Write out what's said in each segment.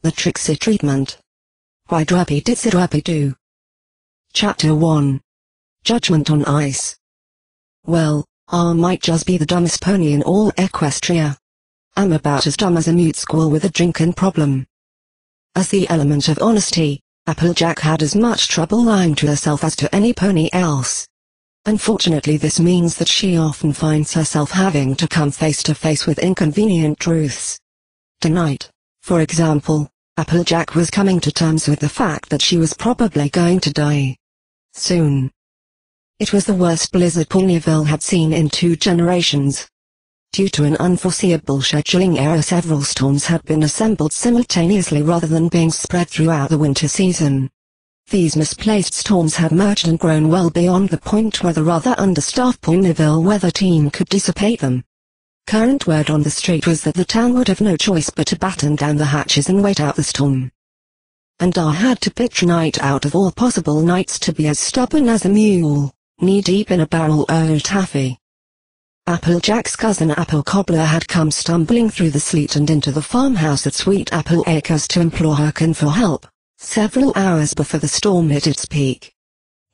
The Trixie Treatment. By Dwappy-Ditsy-Dwappy-Doo. Chapter 1. Judgment on Ice. Well, I might just be the dumbest pony in all Equestria. I'm about as dumb as a mute squirrel with a drinking problem. As the element of honesty, Applejack had as much trouble lying to herself as to any pony else. Unfortunately, this means that she often finds herself having to come face to face with inconvenient truths. Tonight, for example, Applejack was coming to terms with the fact that she was probably going to die soon. It was the worst blizzard Ponyville had seen in 2 generations. Due to an unforeseeable scheduling error, several storms had been assembled simultaneously rather than being spread throughout the winter season. These misplaced storms had merged and grown well beyond the point where the rather understaffed Ponyville weather team could dissipate them. Current word on the street was that the town would have no choice but to batten down the hatches and wait out the storm. And I had to pick night out of all possible nights to be as stubborn as a mule, knee-deep in a barrel o' taffy. Applejack's cousin Apple Cobbler had come stumbling through the sleet and into the farmhouse at Sweet Apple Acres to implore her kin for help, several hours before the storm hit its peak.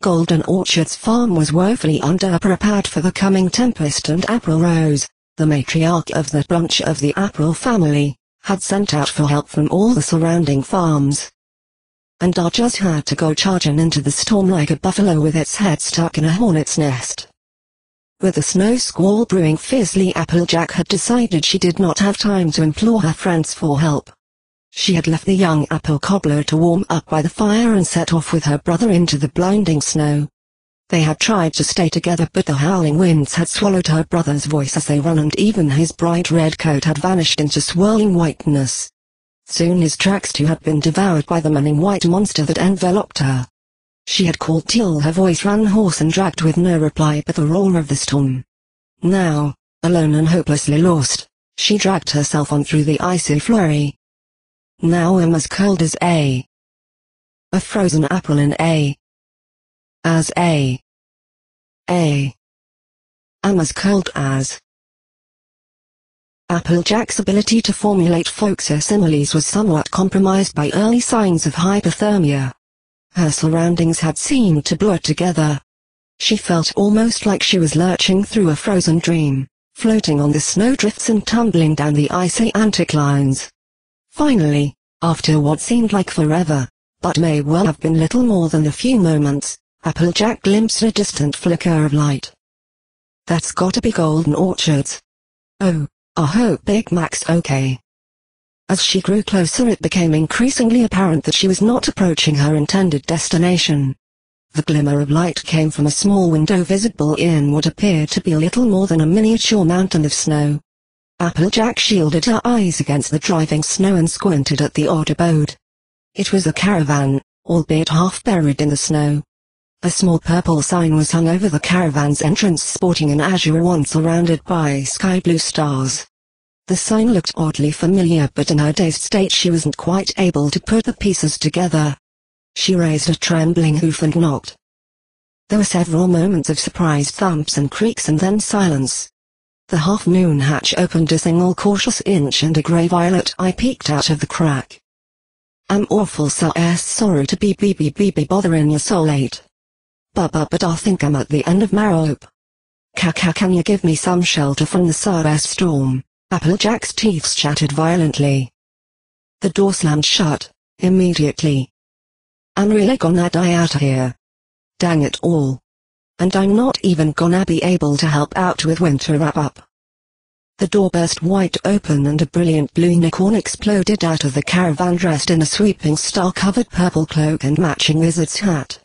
Golden Orchard's farm was woefully underprepared for the coming tempest, and April Rose, the matriarch of the branch of the April family, had sent out for help from all the surrounding farms. And I just had to go charging into the storm like a buffalo with its head stuck in a hornet's nest. With a snow squall brewing fiercely, Applejack had decided she did not have time to implore her friends for help. She had left the young apple cobbler to warm up by the fire and set off with her brother into the blinding snow. They had tried to stay together, but the howling winds had swallowed her brother's voice as they ran, and even his bright red coat had vanished into swirling whiteness. Soon his tracks too had been devoured by the manning white monster that enveloped her. She had called till her voice ran hoarse and dragged with no reply but the roar of the storm. Now, alone and hopelessly lost, she dragged herself on through the icy flurry. Now I'm as cold as a frozen apple in as I'm as cold as. Applejack's ability to formulate folksy similes was somewhat compromised by early signs of hypothermia. Her surroundings had seemed to blur together. She felt almost like she was lurching through a frozen dream, floating on the snowdrifts and tumbling down the icy anticlines. Finally, after what seemed like forever, but may well have been little more than a few moments, Applejack glimpsed a distant flicker of light. That's gotta be Golden Orchards. Oh, I hope Big Mac's okay. As she grew closer, it became increasingly apparent that she was not approaching her intended destination. The glimmer of light came from a small window visible in what appeared to be a little more than a miniature mountain of snow. Applejack shielded her eyes against the driving snow and squinted at the odd abode. It was a caravan, albeit half buried in the snow. A small purple sign was hung over the caravan's entrance, sporting an azure wand surrounded by sky blue stars. The sign looked oddly familiar, but in her dazed state she wasn't quite able to put the pieces together. She raised a trembling hoof and knocked. There were several moments of surprised thumps and creaks, and then silence. The half-moon hatch opened a single cautious inch, and a grey-violet eye peeked out of the crack. I'm awful sorry to be bothering you so late. But I think I'm at the end of my rope. Can you give me some shelter from the southwest storm? Applejack's teeth chattered violently. The door slammed shut immediately. I'm really gonna die out here. Dang it all. And I'm not even gonna be able to help out with winter wrap-up. The door burst wide open and a brilliant blue unicorn exploded out of the caravan, dressed in a sweeping star-covered purple cloak and matching wizard's hat.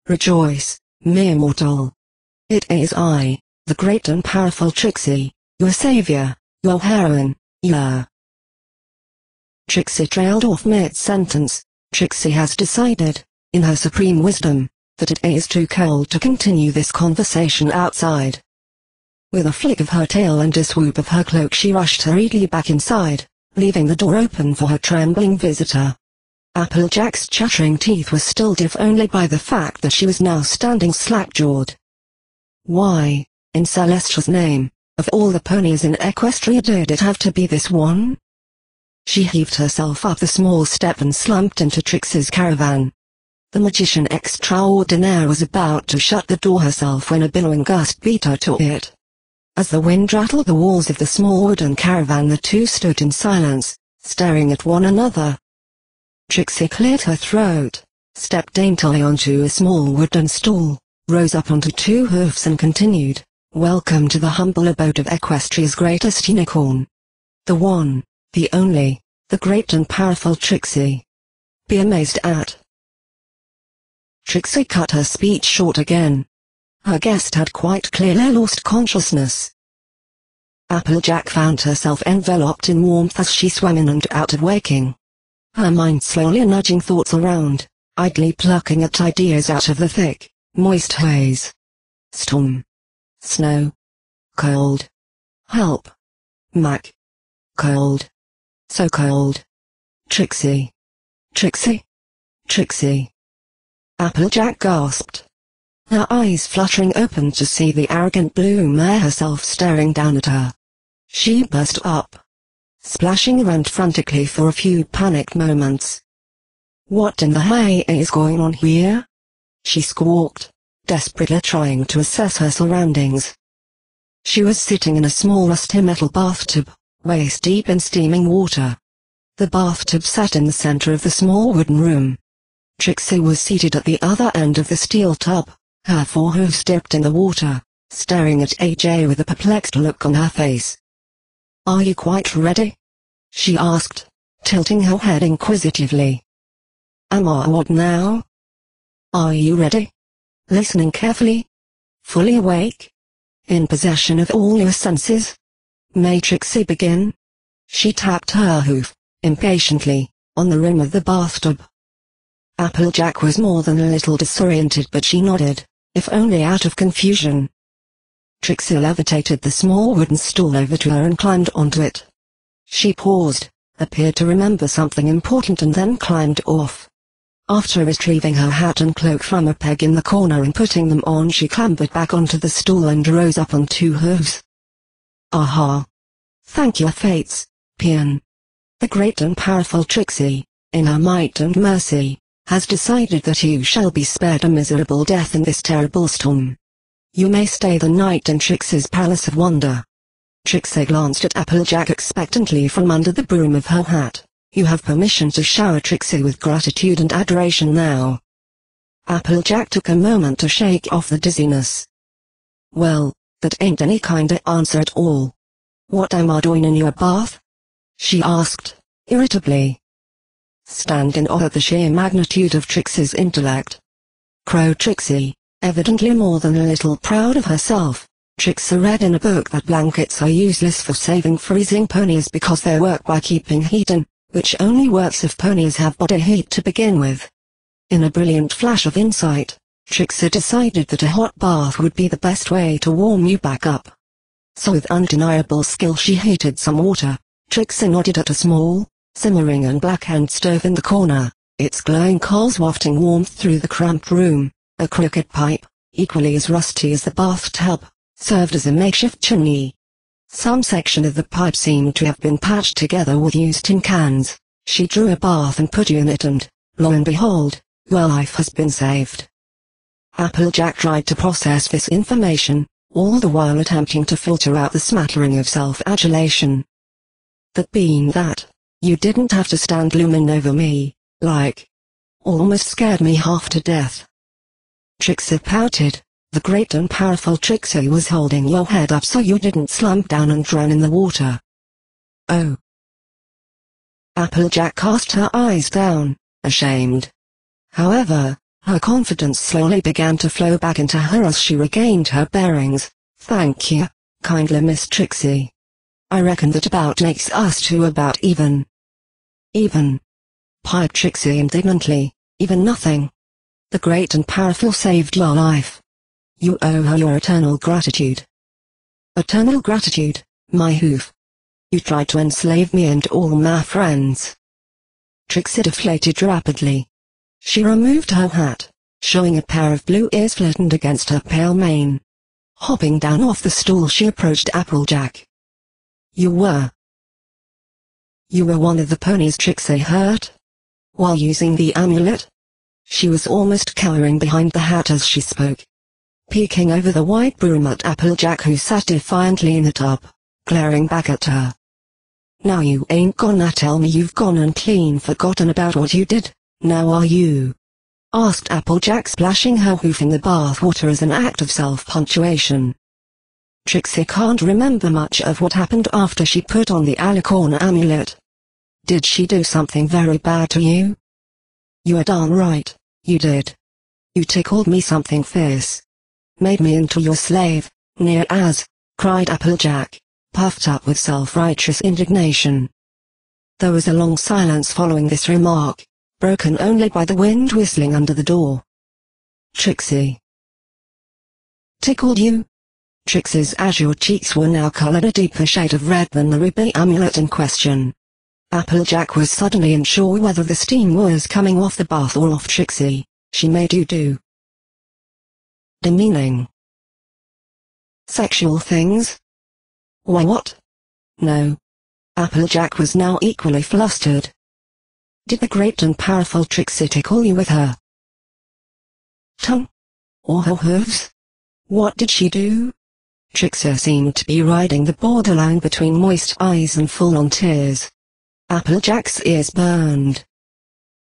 Rejoice, mere mortal. It is I, the great and powerful Trixie, your savior, your heroine, yeah. Trixie trailed off mid-sentence. Trixie has decided, in her supreme wisdom, that it is too cold to continue this conversation outside. With a flick of her tail and a swoop of her cloak, she rushed hurriedly back inside, leaving the door open for her trembling visitor. Applejack's chattering teeth were stilled if only by the fact that she was now standing slack-jawed. Why, in Celestia's name, of all the ponies in Equestria, did it have to be this one? She heaved herself up the small step and slumped into Trixie's caravan. The magician extraordinaire was about to shut the door herself when a billowing gust beat her to it. As the wind rattled the walls of the small wooden caravan, the two stood in silence, staring at one another. Trixie cleared her throat, stepped daintily onto a small wooden stool, rose up onto two hoofs and continued, "Welcome to the humble abode of Equestria's greatest unicorn. The one, the only, the great and powerful Trixie. Be amazed at." Trixie cut her speech short again. Her guest had quite clearly lost consciousness. Applejack found herself enveloped in warmth as she swam in and out of waking. Her mind slowly nudging thoughts around, idly plucking at ideas out of the thick, moist haze. Storm. Snow. Cold. Help. Mac. Cold. So cold. Trixie. Trixie? Trixie. Applejack gasped. Her eyes fluttering open to see the arrogant blue mare herself staring down at her. She burst up, splashing around frantically for a few panicked moments. "What in the hay is going on here?" she squawked, desperately trying to assess her surroundings. She was sitting in a small rusty metal bathtub, waist deep in steaming water. The bathtub sat in the center of the small wooden room. Trixie was seated at the other end of the steel tub, her forehoofs dipped in the water, staring at AJ with a perplexed look on her face. "Are you quite ready?" she asked, tilting her head inquisitively. "Am I what now?" "Are you ready? Listening carefully? Fully awake? In possession of all your senses? May Trixie begin?" She tapped her hoof, impatiently, on the rim of the bathtub. Applejack was more than a little disoriented, but she nodded, if only out of confusion. Trixie levitated the small wooden stool over to her and climbed onto it. She paused, appeared to remember something important, and then climbed off. After retrieving her hat and cloak from a peg in the corner and putting them on, she clambered back onto the stool and rose up on two hooves. "Aha! Thank your fates, Pian. The great and powerful Trixie, in her might and mercy, has decided that you shall be spared a miserable death in this terrible storm. You may stay the night in Trixie's Palace of Wonder." Trixie glanced at Applejack expectantly from under the brim of her hat. "You have permission to shower Trixie with gratitude and adoration now." Applejack took a moment to shake off the dizziness. "Well, that ain't any kinda answer at all. What am I doing in your bath?" she asked, irritably. Stand in awe at the sheer magnitude of Trixie's intellect. Crow Trixie, evidently more than a little proud of herself. Trixie read in a book that blankets are useless for saving freezing ponies because they work by keeping heat in, which only works if ponies have body heat to begin with. In a brilliant flash of insight, Trixie decided that a hot bath would be the best way to warm you back up. So with undeniable skill she heated some water. Trixie nodded at a small, simmering and blackened stove in the corner, its glowing coals wafting warmth through the cramped room. A crooked pipe, equally as rusty as the bathtub, served as a makeshift chimney. Some section of the pipe seemed to have been patched together with used tin cans. She drew a bath and put you in it, and, lo and behold, your life has been saved. Applejack tried to process this information, all the while attempting to filter out the smattering of self-adulation. "That being that, you didn't have to stand looming over me, like. Almost scared me half to death." Trixie pouted. The great and powerful Trixie was holding your head up so you didn't slump down and drown in the water. "Oh." Applejack cast her eyes down, ashamed. However, her confidence slowly began to flow back into her as she regained her bearings. "Thank you, kindly Miss Trixie. I reckon that about makes us two about even." "Even?" piped Trixie indignantly. "Even nothing. The great and powerful saved your life. You owe her your eternal gratitude." "Eternal gratitude, my hoof. You tried to enslave me and all my friends." Trixie deflated rapidly. She removed her hat, showing a pair of blue ears flattened against her pale mane. Hopping down off the stool, she approached Applejack. "You were You were one of the ponies Trixie hurt? While using the amulet? She was almost cowering behind the hat as she spoke, peeking over the white broom at Applejack, who sat defiantly in the tub, glaring back at her. Now you ain't gonna tell me you've gone and clean forgotten about what you did, now are you? Asked Applejack, splashing her hoof in the bath water as an act of self-punctuation. Trixie can't remember much of what happened after she put on the alicorn amulet. Did she do something very bad to you? You are darn right, you did. You tickled me something fierce. Made me into your slave, near as, cried Applejack, puffed up with self-righteous indignation. There was a long silence following this remark, broken only by the wind whistling under the door. Trixie. Tickled you? Trixie's azure cheeks were now colored a deeper shade of red than the ruby amulet in question. Applejack was suddenly unsure whether the steam was coming off the bath or off Trixie. She made you do demeaning sexual things? Why, what? No. Applejack was now equally flustered. Did the great and powerful Trixie tickle you with her tongue? Or her hooves? What did she do? Trixie seemed to be riding the borderline between moist eyes and full-on tears. Applejack's ears burned.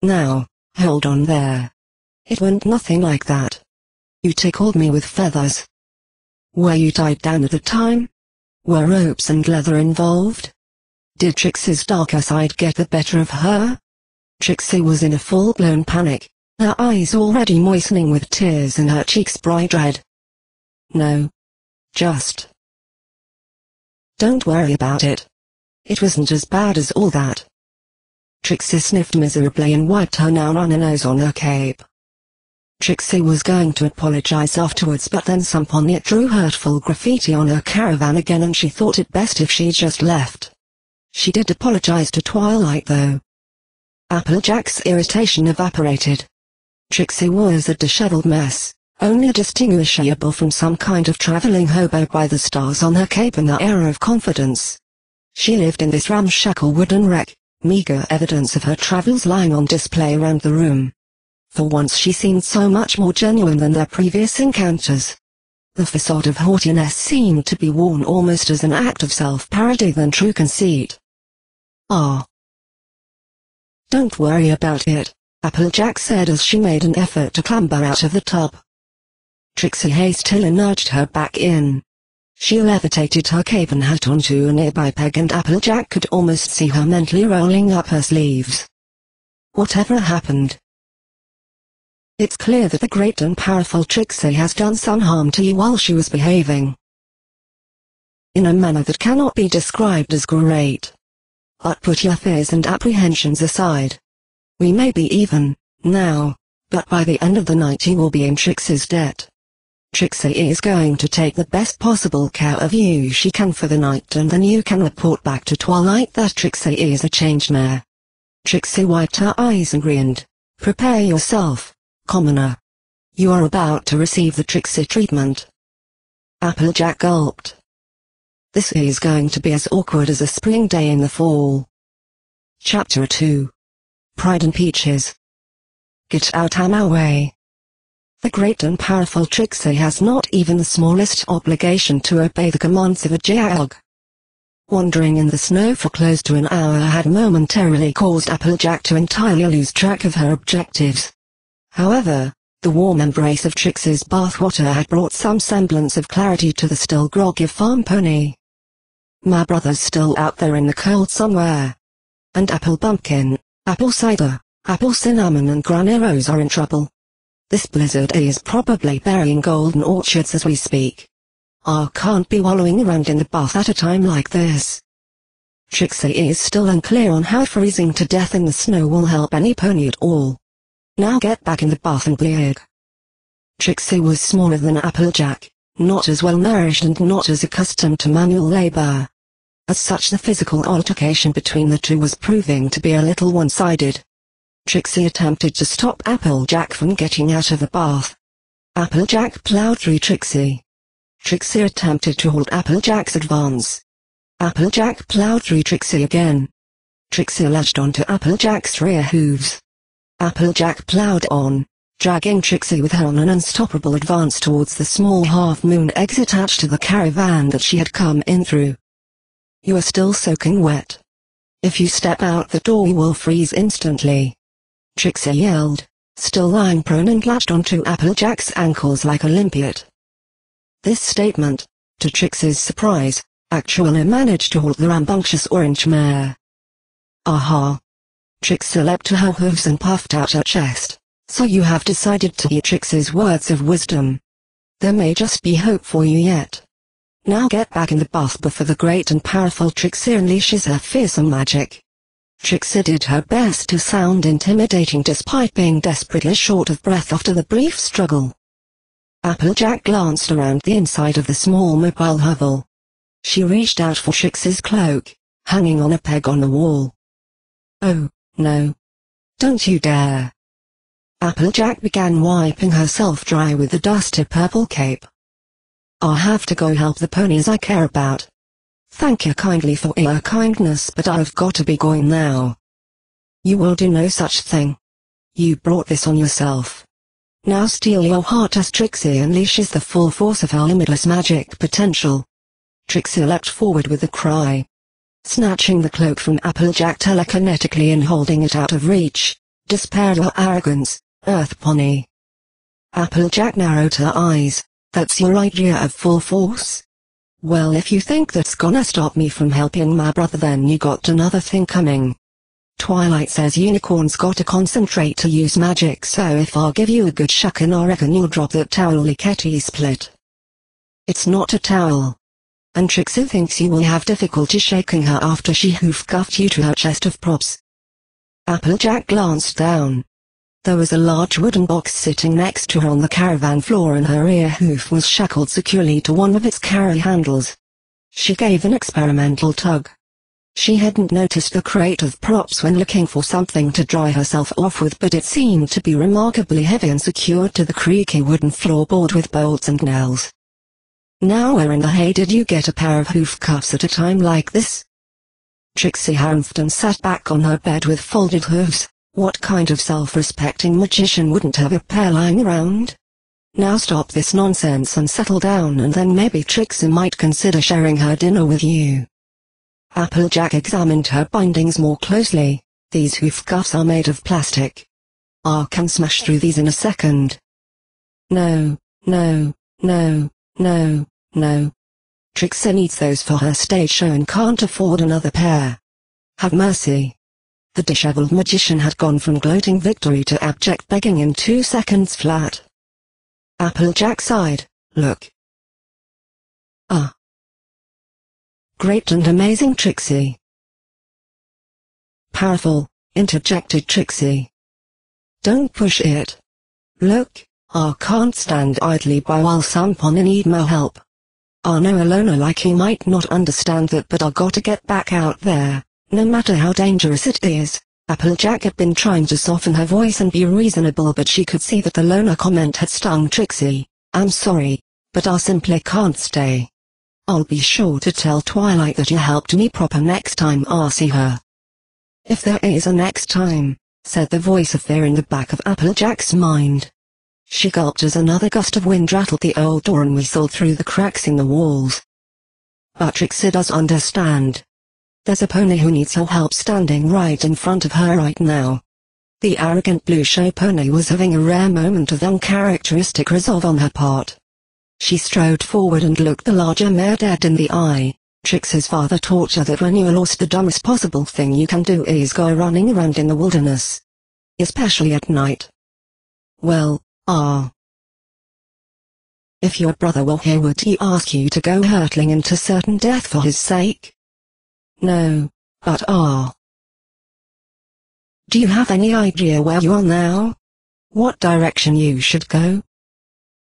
Now, hold on there. It went nothing like that. You tickled me with feathers. Were you tied down at the time? Were ropes and leather involved? Did Trixie's darker side get the better of her? Trixie was in a full-blown panic, her eyes already moistening with tears and her cheeks bright red. No. Just don't worry about it. It wasn't as bad as all that. Trixie sniffed miserably and wiped her now runny nose on her cape. Trixie was going to apologize afterwards, but then some pony drew hurtful graffiti on her caravan again and she thought it best if she just left. She did apologize to Twilight though. Applejack's irritation evaporated. Trixie was a disheveled mess, only distinguishable from some kind of traveling hobo by the stars on her cape and her air of confidence. She lived in this ramshackle wooden wreck, meager evidence of her travels lying on display around the room. For once she seemed so much more genuine than their previous encounters. The facade of haughtiness seemed to be worn almost as an act of self-parody than true conceit. Ah. Don't worry about it, Applejack said as she made an effort to clamber out of the tub. Trixie hastily nudged her back in. She levitated her cape and hat onto a nearby peg and Applejack could almost see her mentally rolling up her sleeves. Whatever happened? It's clear that the great and powerful Trixie has done some harm to you while she was behaving in a manner that cannot be described as great. But put your fears and apprehensions aside. We may be even, now, but by the end of the night you will be in Trixie's debt. Trixie is going to take the best possible care of you she can for the night, and then you can report back to Twilight that Trixie is a changed mare. Trixie wiped her eyes and grinned. Prepare yourself, commoner. You are about to receive the Trixie treatment. Applejack gulped. This is going to be as awkward as a spring day in the fall. Chapter 2. Pride and Peaches. Get out of my way. The great and powerful Trixie has not even the smallest obligation to obey the commands of a jag. Wandering in the snow for close to an hour had momentarily caused Applejack to entirely lose track of her objectives. However, the warm embrace of Trixie's bathwater had brought some semblance of clarity to the still groggy farm pony. My brother's still out there in the cold somewhere. And apple bumpkin, apple cider, apple cinnamon and Granny Rose are in trouble. This blizzard is probably burying golden orchards as we speak. I can't be wallowing around in the bath at a time like this. Trixie is still unclear on how freezing to death in the snow will help any pony at all. Now get back in the bath and bleed. Trixie was smaller than Applejack, not as well nourished and not as accustomed to manual labor. As such, the physical altercation between the two was proving to be a little one-sided. Trixie attempted to stop Applejack from getting out of the bath. Applejack plowed through Trixie. Trixie attempted to halt Applejack's advance. Applejack plowed through Trixie again. Trixie latched onto Applejack's rear hooves. Applejack plowed on, dragging Trixie with her on an unstoppable advance towards the small half-moon exit hatch to the caravan that she had come in through. "You are still soaking wet. If you step out the door you will freeze instantly," Trixie yelled, still lying prone and latched onto Applejack's ankles like a limpet. This statement, to Trixie's surprise, actually managed to halt the rambunctious orange mare. "Aha!" Trixie leapt to her hooves and puffed out her chest. "So you have decided to hear Trixie's words of wisdom. There may just be hope for you yet. Now get back in the bath before the great and powerful Trixie unleashes her fearsome magic." Trixie did her best to sound intimidating despite being desperately short of breath after the brief struggle. Applejack glanced around the inside of the small mobile hovel. She reached out for Trixie's cloak, hanging on a peg on the wall. "Oh, no. Don't you dare." Applejack began wiping herself dry with the dusty purple cape. "I'll have to go help the ponies I care about. Thank you kindly for your kindness, but I've got to be going now." "You will do no such thing. You brought this on yourself. Now steel your heart as Trixie unleashes the full force of her limitless magic potential." Trixie leapt forward with a cry. Snatching the cloak from Applejack telekinetically and holding it out of reach. "Despair or arrogance, Earth Pony." Applejack narrowed her eyes. "That's your idea of full force? Well, if you think that's gonna stop me from helping my brother, then you got another thing coming. Twilight says unicorns gotta concentrate to use magic, so if I give you a good shuckin' I reckon you'll drop that towel lickety split." "It's not a towel." "And Trixie thinks you will have difficulty shaking her after she hoof-cuffed you to her chest of props." Applejack glanced down. There was a large wooden box sitting next to her on the caravan floor and her rear hoof was shackled securely to one of its carry handles. She gave an experimental tug. She hadn't noticed the crate of props when looking for something to dry herself off with, but it seemed to be remarkably heavy and secured to the creaky wooden floorboard with bolts and nails. "Now where in the hay did you get a pair of hoof cuffs at a time like this?" Trixie humphed and sat back on her bed with folded hooves. What kind of self-respecting magician wouldn't have a pair lying around? "Now stop this nonsense and settle down, and then maybe Trixie might consider sharing her dinner with you." Applejack examined her bindings more closely. "These hoof cuffs are made of plastic. I can smash through these in a second." "No, no, no, no, no. Trixie needs those for her stage show and can't afford another pair. Have mercy." The disheveled magician had gone from gloating victory to abject begging in 2 seconds flat. Applejack sighed. "Look." "Ah. Great and amazing, Trixie." "Powerful," interjected Trixie. "Don't push it. Look, I can't stand idly by while some pony need more help. I know a loner like you might not understand that, but I gotta get back out there, no matter how dangerous it is." Applejack had been trying to soften her voice and be reasonable, but she could see that the loner comment had stung Trixie. "I'm sorry, but I simply can't stay. I'll be sure to tell Twilight that you helped me proper next time I see her." "If there is a next time," said the voice of fear in the back of Applejack's mind. She gulped as another gust of wind rattled the old door and whistled through the cracks in the walls. "But Trixie does understand. There's a pony who needs her help standing right in front of her right now." The arrogant blue show pony was having a rare moment of uncharacteristic resolve on her part. She strode forward and looked the larger mare dead in the eye. "Trixie's father taught her that when you're lost the dumbest possible thing you can do is go running around in the wilderness. Especially at night. Well, if your brother were here would he ask you to go hurtling into certain death for his sake? No, but do you have any idea where you are now? What direction you should go?"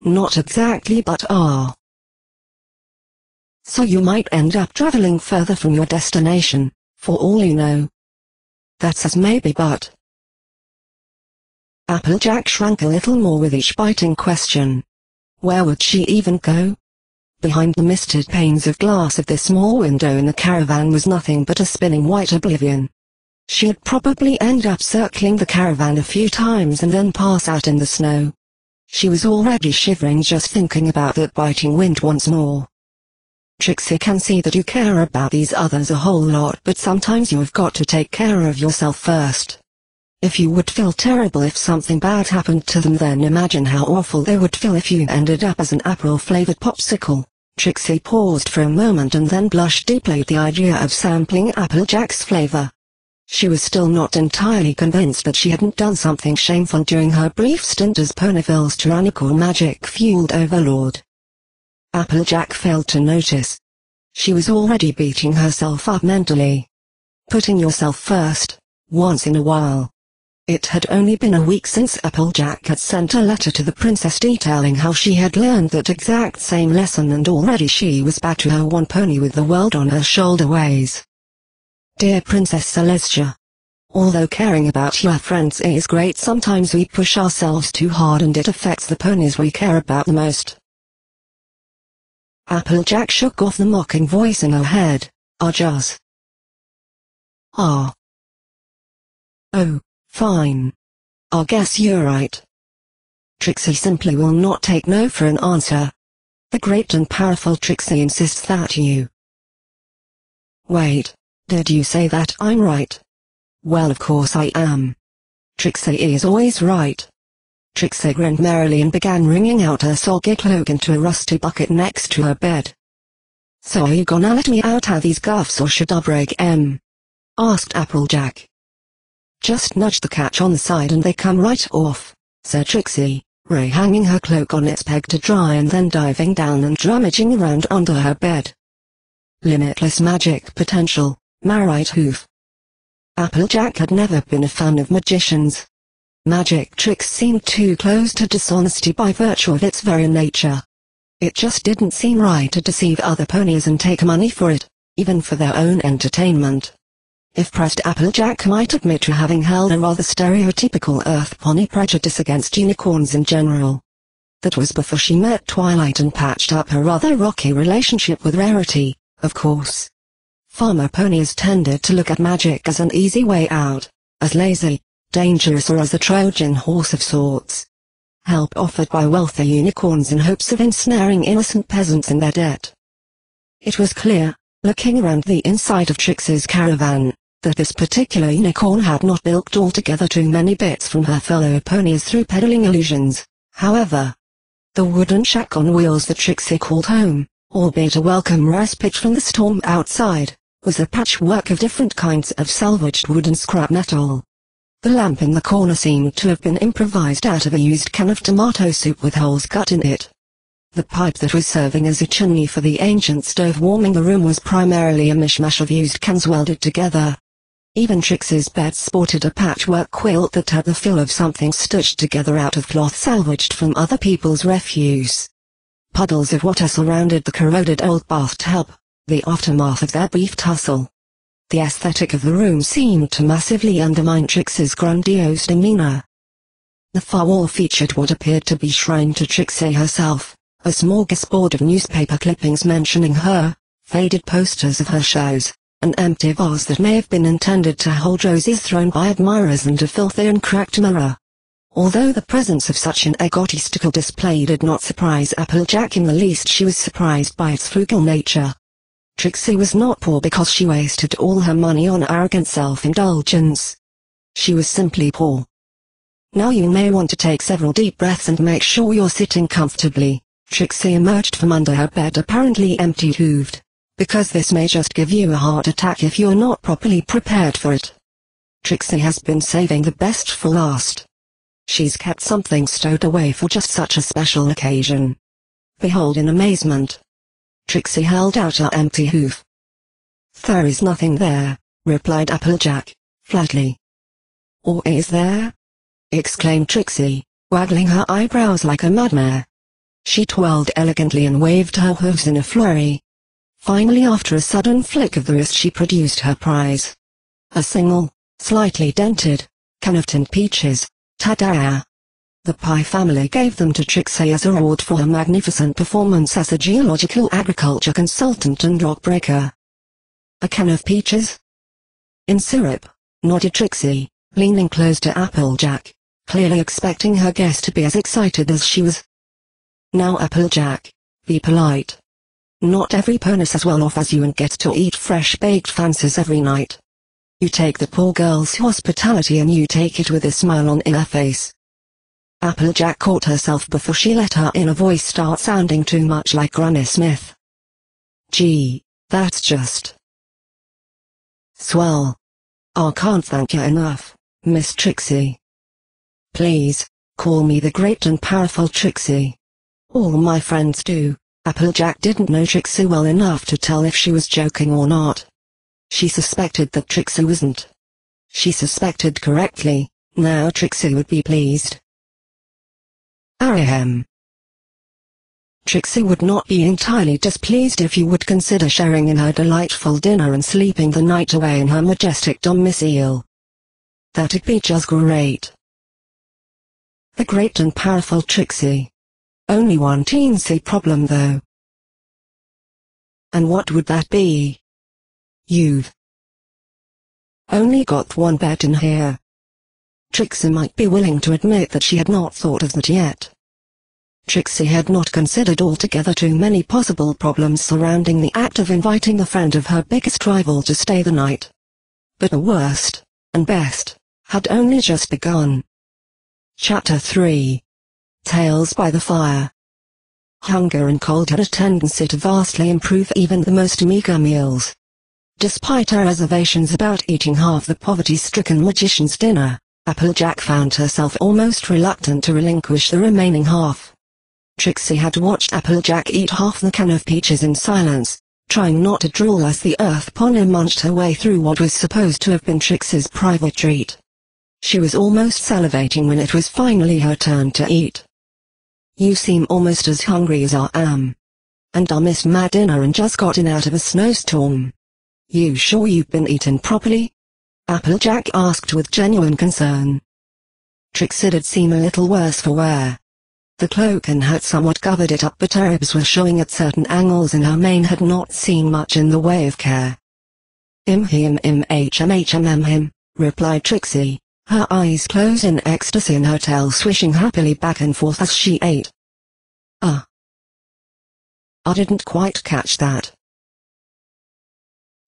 "Not exactly, but So you might end up traveling further from your destination, for all you know." "That's as maybe, but..." Applejack shrank a little more with each biting question. Where would she even go? Behind the misted panes of glass of the small window in the caravan was nothing but a spinning white oblivion. She'd probably end up circling the caravan a few times and then pass out in the snow. She was already shivering just thinking about that biting wind once more. Trixie can see that you care about these others a whole lot, but sometimes you've got to take care of yourself first. If you would feel terrible if something bad happened to them, then imagine how awful they would feel if you ended up as an apple-flavored popsicle. Trixie paused for a moment and then blushed deeply at the idea of sampling Applejack's flavor. She was still not entirely convinced that she hadn't done something shameful during her brief stint as Ponyville's tyrannical magic-fueled overlord. Applejack failed to notice. She was already beating herself up mentally. Putting yourself first, once in a while. It had only been a week since Applejack had sent a letter to the princess detailing how she had learned that exact same lesson, and already she was back to her one pony with the world on her shoulder ways. Dear Princess Celestia. Although caring about your friends is great, sometimes we push ourselves too hard and it affects the ponies we care about the most. Applejack shook off the mocking voice in her head. Just. Oh, fine. I guess you're right. Trixie simply will not take no for an answer. The great and powerful Trixie insists that you... Wait, did you say that I'm right? Well, of course I am. Trixie is always right. Trixie grinned merrily and began wringing out her soggy cloak into a rusty bucket next to her bed. So are you gonna let me out of these cuffs or should I break 'em? Asked Applejack. Just nudge the catch on the side and they come right off, said Trixie, hanging her cloak on its peg to dry and then diving down and rummaging around under her bed. Limitless magic potential, Marite Hoof. Applejack had never been a fan of magicians. Magic tricks seemed too close to dishonesty by virtue of its very nature. It just didn't seem right to deceive other ponies and take money for it, even for their own entertainment. If pressed, Applejack might admit to having held a rather stereotypical Earth pony prejudice against unicorns in general. That was before she met Twilight and patched up her rather rocky relationship with Rarity, of course. Farmer ponies tended to look at magic as an easy way out, as lazy, dangerous, or as a Trojan horse of sorts. Help offered by wealthy unicorns in hopes of ensnaring innocent peasants in their debt. It was clear, looking around the inside of Trixie's caravan, that this particular unicorn had not bilked altogether too many bits from her fellow ponies through peddling illusions. However, the wooden shack on wheels that Trixie called home, albeit a welcome respite from the storm outside, was a patchwork of different kinds of salvaged wood and scrap metal. The lamp in the corner seemed to have been improvised out of a used can of tomato soup with holes cut in it. The pipe that was serving as a chimney for the ancient stove warming the room was primarily a mishmash of used cans welded together. Even Trixie's bed sported a patchwork quilt that had the feel of something stitched together out of cloth salvaged from other people's refuse. Puddles of water surrounded the corroded old bathtub, the aftermath of their brief tussle. The aesthetic of the room seemed to massively undermine Trixie's grandiose demeanor. The far wall featured what appeared to be shrine to Trixie herself, a smorgasbord of newspaper clippings mentioning her, faded posters of her shows, an empty vase that may have been intended to hold roses thrown by admirers, and a filthy and cracked mirror. Although the presence of such an egotistical display did not surprise Applejack in the least, she was surprised by its frugal nature. Trixie was not poor because she wasted all her money on arrogant self-indulgence. She was simply poor. Now you may want to take several deep breaths and make sure you're sitting comfortably. Trixie emerged from under her bed apparently empty-hooved, because this may just give you a heart attack if you're not properly prepared for it. Trixie has been saving the best for last. She's kept something stowed away for just such a special occasion. Behold in amazement. Trixie held out her empty hoof. There is nothing there, replied Applejack, flatly. Or is there? Exclaimed Trixie, waggling her eyebrows like a mudmare. She twirled elegantly and waved her hooves in a flurry. Finally, after a sudden flick of the wrist, she produced her prize. A single, slightly dented, can of tinned peaches. Ta-da! The Pie family gave them to Trixie as a reward for her magnificent performance as a geological agriculture consultant and rock breaker. A can of peaches? In syrup? nodded Trixie, leaning close to Applejack, clearly expecting her guest to be as excited as she was. Now Applejack, be polite. Not every pony's as well off as you and gets to eat fresh baked fancies every night. You take the poor girl's hospitality and you take it with a smile on her face. Applejack caught herself before she let her inner voice start sounding too much like Granny Smith. Gee, that's just swell. I can't thank you enough, Miss Trixie. Please, call me the great and powerful Trixie. All my friends do. Applejack didn't know Trixie well enough to tell if she was joking or not. She suspected that Trixie wasn't. She suspected correctly. Now Trixie would be pleased. Ahem. Trixie would not be entirely displeased if you would consider sharing in her delightful dinner and sleeping the night away in her majestic domicile. That'd be just great. The great and powerful Trixie. Only one teensy problem though. And what would that be? You've only got one bed in here. Trixie might be willing to admit that she had not thought of that yet. Trixie had not considered altogether too many possible problems surrounding the act of inviting the friend of her biggest rival to stay the night. But the worst, and best, had only just begun. Chapter 3. Tales by the Fire. Hunger and cold had a tendency to vastly improve even the most meager meals. Despite her reservations about eating half the poverty-stricken magician's dinner, Applejack found herself almost reluctant to relinquish the remaining half. Trixie had watched Applejack eat half the can of peaches in silence, trying not to drool as the earth pony munched her way through what was supposed to have been Trixie's private treat. She was almost salivating when it was finally her turn to eat. You seem almost as hungry as I am. And I missed my dinner and just got in out of a snowstorm. You sure you've been eating properly? Applejack asked with genuine concern. Trixie did seem a little worse for wear. The cloak and hat somewhat covered it up, but her ribs were showing at certain angles and her mane had not seen much in the way of care. Him, replied Trixie, her eyes closed in ecstasy and her tail swishing happily back and forth as she ate. I didn't quite catch that.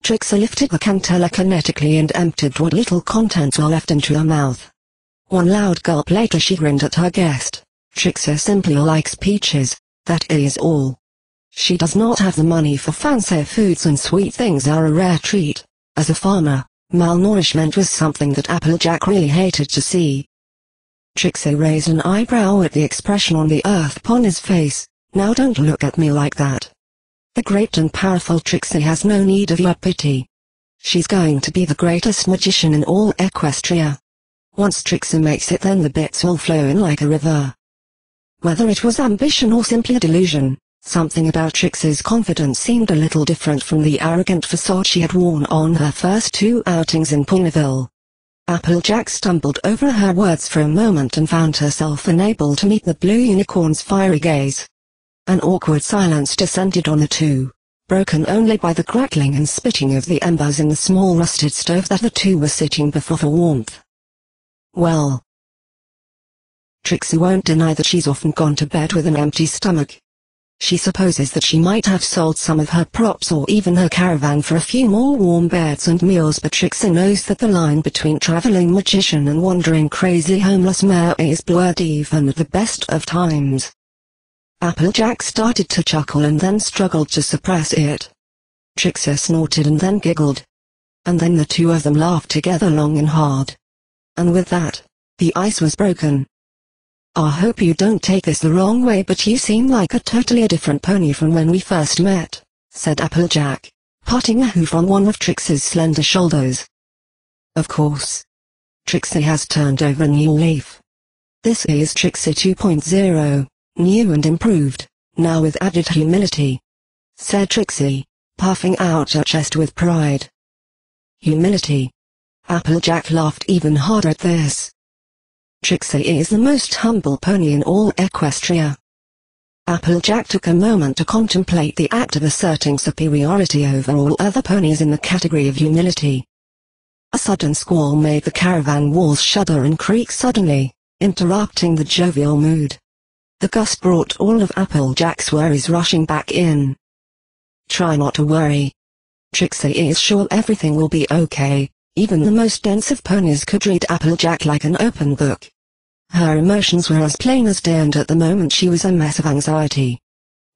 Trixie lifted the can telekinetically and emptied what little contents were left into her mouth. One loud gulp later she grinned at her guest. Trixie simply likes peaches, that is all. She does not have the money for fancy foods and sweet things are a rare treat. As a farmer, malnourishment was something that Applejack really hated to see. Trixie raised an eyebrow at the expression on the earth pony's face. Now don't look at me like that. The great and powerful Trixie has no need of your pity. She's going to be the greatest magician in all Equestria. Once Trixie makes it, then the bits will flow in like a river. Whether it was ambition or simply a delusion, something about Trixie's confidence seemed a little different from the arrogant facade she had worn on her first two outings in Ponyville. Applejack stumbled over her words for a moment and found herself unable to meet the blue unicorn's fiery gaze. An awkward silence descended on the two, broken only by the crackling and spitting of the embers in the small rusted stove that the two were sitting before for warmth. Well, Trixie won't deny that she's often gone to bed with an empty stomach. She supposes that she might have sold some of her props or even her caravan for a few more warm beds and meals, but Trixie knows that the line between traveling magician and wandering crazy homeless mare is blurred even at the best of times. Applejack started to chuckle and then struggled to suppress it. Trixie snorted and then giggled. And then the two of them laughed together long and hard. And with that, the ice was broken. I hope you don't take this the wrong way, but you seem like a totally different pony from when we first met, said Applejack, patting a hoof on one of Trixie's slender shoulders. Of course. Trixie has turned over a new leaf. This is Trixie 2.0. New and improved, now with added humility, said Trixie, puffing out her chest with pride. Humility. Applejack laughed even harder at this. Trixie is the most humble pony in all Equestria. Applejack took a moment to contemplate the act of asserting superiority over all other ponies in the category of humility. A sudden squall made the caravan walls shudder and creak suddenly, interrupting the jovial mood. The gust brought all of Applejack's worries rushing back in. Try not to worry. Trixie is sure everything will be okay. Even the most dense of ponies could read Applejack like an open book. Her emotions were as plain as day, and at the moment she was a mess of anxiety.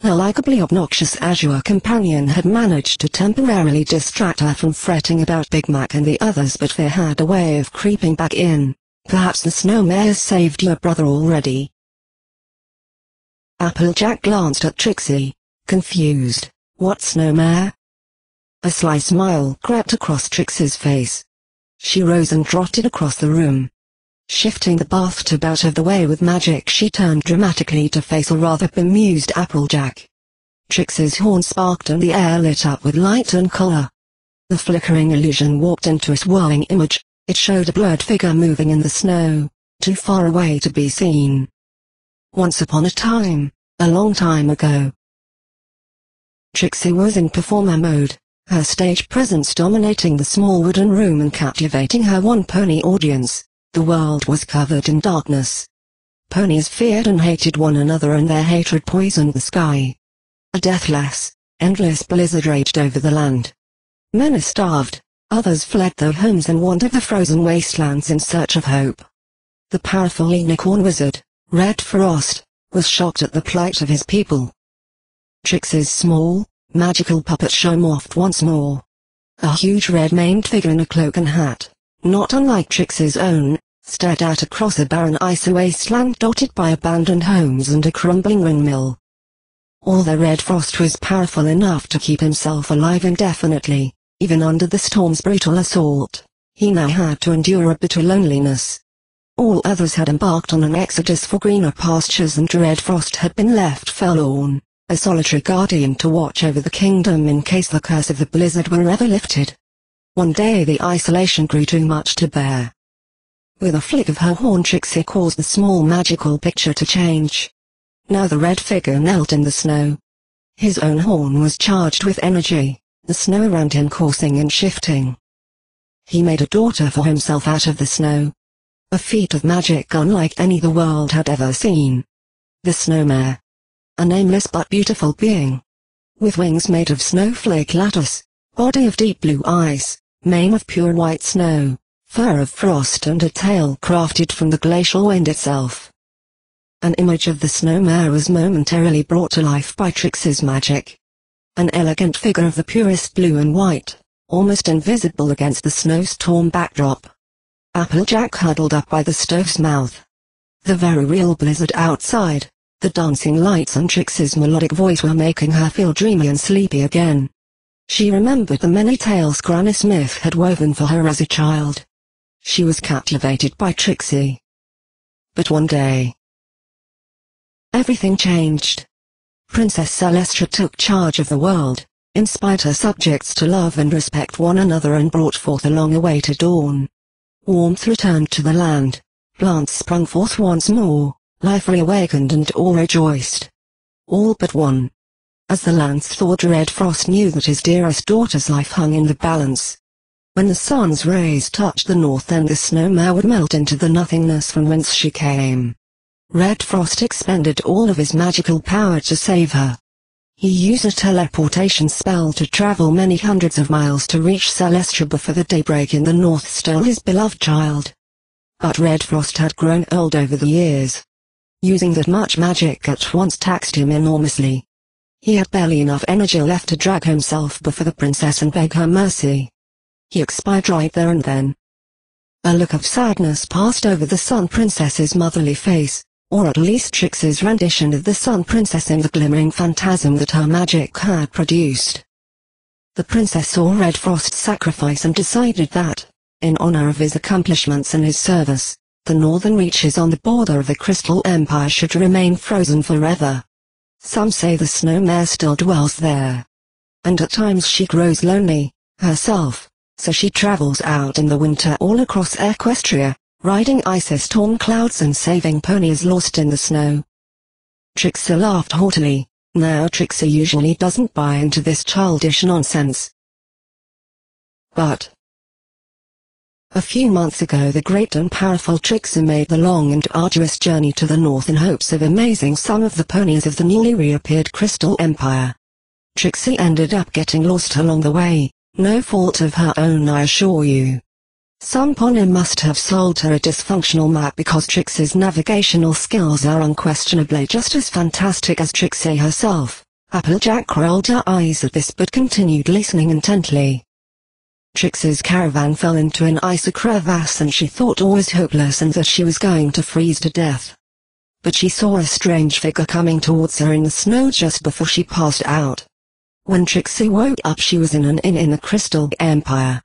Her likably obnoxious azure companion had managed to temporarily distract her from fretting about Big Mac and the others, but fear had a way of creeping back in. Perhaps the snow mare saved your brother already. Applejack glanced at Trixie, confused. What snow mare? A sly smile crept across Trixie's face. She rose and trotted across the room. Shifting the bathtub out of the way with magic, she turned dramatically to face a rather bemused Applejack. Trixie's horn sparked and the air lit up with light and color. The flickering illusion walked into a swirling image. It showed a blurred figure moving in the snow, too far away to be seen. Once upon a time, a long time ago. Trixie was in performer mode, her stage presence dominating the small wooden room and captivating her one-pony audience. The world was covered in darkness. Ponies feared and hated one another, and their hatred poisoned the sky. A deathless, endless blizzard raged over the land. Many starved, others fled their homes and wandered the frozen wastelands in search of hope. The powerful unicorn wizard, Red Frost, was shocked at the plight of his people. Trixie's small, magical puppet show morphed once more. A huge red-maned figure in a cloak and hat, not unlike Trixie's own, stared out across a barren ice wasteland dotted by abandoned homes and a crumbling windmill. Although Red Frost was powerful enough to keep himself alive indefinitely, even under the storm's brutal assault, he now had to endure a bitter loneliness. All others had embarked on an exodus for greener pastures, and Red Frost had been left forlorn, a solitary guardian to watch over the kingdom in case the curse of the blizzard were ever lifted. One day the isolation grew too much to bear. With a flick of her horn, Trixie caused the small magical picture to change. Now the red figure knelt in the snow. His own horn was charged with energy, the snow around him coursing and shifting. He made a daughter for himself out of the snow. A feat of magic unlike any the world had ever seen. The snow mare. A nameless but beautiful being. With wings made of snowflake lattice, body of deep blue ice, mane of pure white snow, fur of frost, and a tail crafted from the glacial wind itself. An image of the snow mare was momentarily brought to life by Trixie's magic. An elegant figure of the purest blue and white, almost invisible against the snowstorm backdrop. Applejack huddled up by the stove's mouth. The very real blizzard outside, the dancing lights and Trixie's melodic voice were making her feel dreamy and sleepy again. She remembered the many tales Granny Smith had woven for her as a child. She was captivated by Trixie. But one day, everything changed. Princess Celestia took charge of the world, inspired her subjects to love and respect one another, and brought forth a long-awaited dawn. Warmth returned to the land, plants sprung forth once more, life reawakened, and all rejoiced. All but one. As the lands thawed, Red Frost knew that his dearest daughter's life hung in the balance. When the sun's rays touched the north, then the snow mare would melt into the nothingness from whence she came. Red Frost expended all of his magical power to save her. He used a teleportation spell to travel many hundreds of miles to reach Celestia before the daybreak in the north stole his beloved child. But Red Frost had grown old over the years. Using that much magic at once taxed him enormously. He had barely enough energy left to drag himself before the princess and beg her mercy. He expired right there and then. A look of sadness passed over the Sun Princess's motherly face, or at least Trixie's rendition of the Sun Princess in the glimmering phantasm that her magic had produced. The princess saw Red Frost's sacrifice and decided that, in honor of his accomplishments and his service, the northern reaches on the border of the Crystal Empire should remain frozen forever. Some say the snow mare still dwells there. And at times she grows lonely, herself, so she travels out in the winter all across Equestria, riding ice-storm clouds and saving ponies lost in the snow. Trixie laughed haughtily. Now Trixie usually doesn't buy into this childish nonsense. But A few months ago the great and powerful Trixie made the long and arduous journey to the north in hopes of amazing some of the ponies of the newly reappeared Crystal Empire. Trixie ended up getting lost along the way, no fault of her own I assure you. Some pony must have sold her a dysfunctional map because Trixie's navigational skills are unquestionably just as fantastic as Trixie herself. Applejack rolled her eyes at this but continued listening intently. Trixie's caravan fell into an icy crevasse and she thought all was hopeless and that she was going to freeze to death. But she saw a strange figure coming towards her in the snow just before she passed out. When Trixie woke up she was in an inn in the Crystal Empire.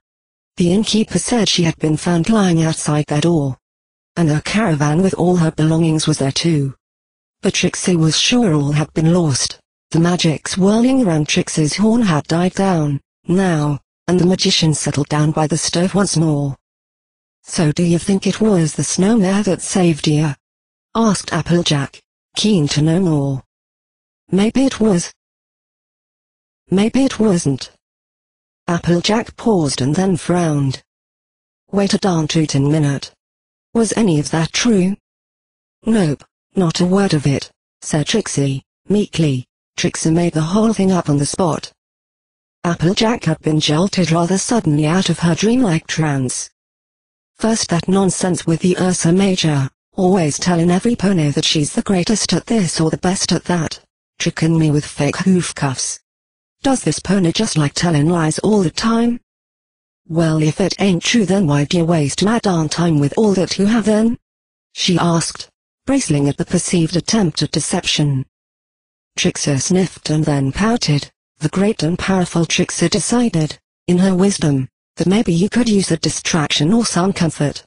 The innkeeper said she had been found lying outside their door. And her caravan with all her belongings was there too. But Trixie was sure all had been lost. The magic swirling around Trixie's horn had died down, now, and the magician settled down by the stove once more. "So do you think it was the snow mare that saved you?" asked Applejack, keen to know more. "Maybe it was. Maybe it wasn't." Applejack paused and then frowned. "Wait a darn tootin' minute. Was any of that true?" "Nope, not a word of it," said Trixie, meekly. Trixie made the whole thing up on the spot. Applejack had been jolted rather suddenly out of her dreamlike trance. First that nonsense with the Ursa Major, always telling every pony that she's the greatest at this or the best at that, tricking me with fake hoof cuffs. Does this pony just like telling lies all the time? "Well, if it ain't true then why do you waste my darn time with all that you have then?" she asked, bristling at the perceived attempt at deception. Trixie sniffed and then pouted. The great and powerful Trixie decided, in her wisdom, that maybe you could use a distraction or some comfort.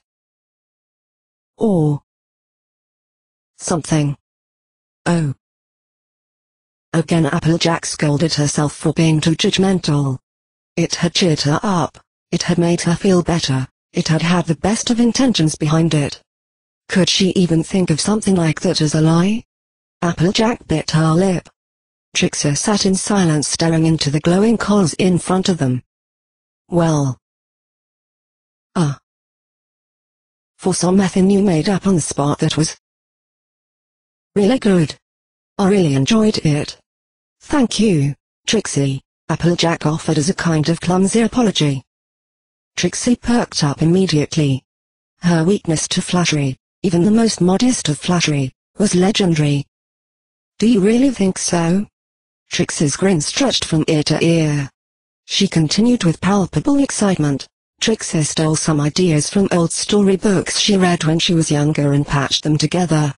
Or something. Oh. Again Applejack scolded herself for being too judgmental. It had cheered her up, it had made her feel better, it had had the best of intentions behind it. Could she even think of something like that as a lie? Applejack bit her lip. Trixie sat in silence staring into the glowing coals in front of them. "Well. For something you made up on the spot that was really good. I really enjoyed it." "Thank you, Trixie," Applejack offered as a kind of clumsy apology. Trixie perked up immediately. Her weakness to flattery, even the most modest of flattery, was legendary. "Do you really think so?" Trixie's grin stretched from ear to ear. She continued with palpable excitement. Trixie stole some ideas from old storybooks she read when she was younger and patched them together.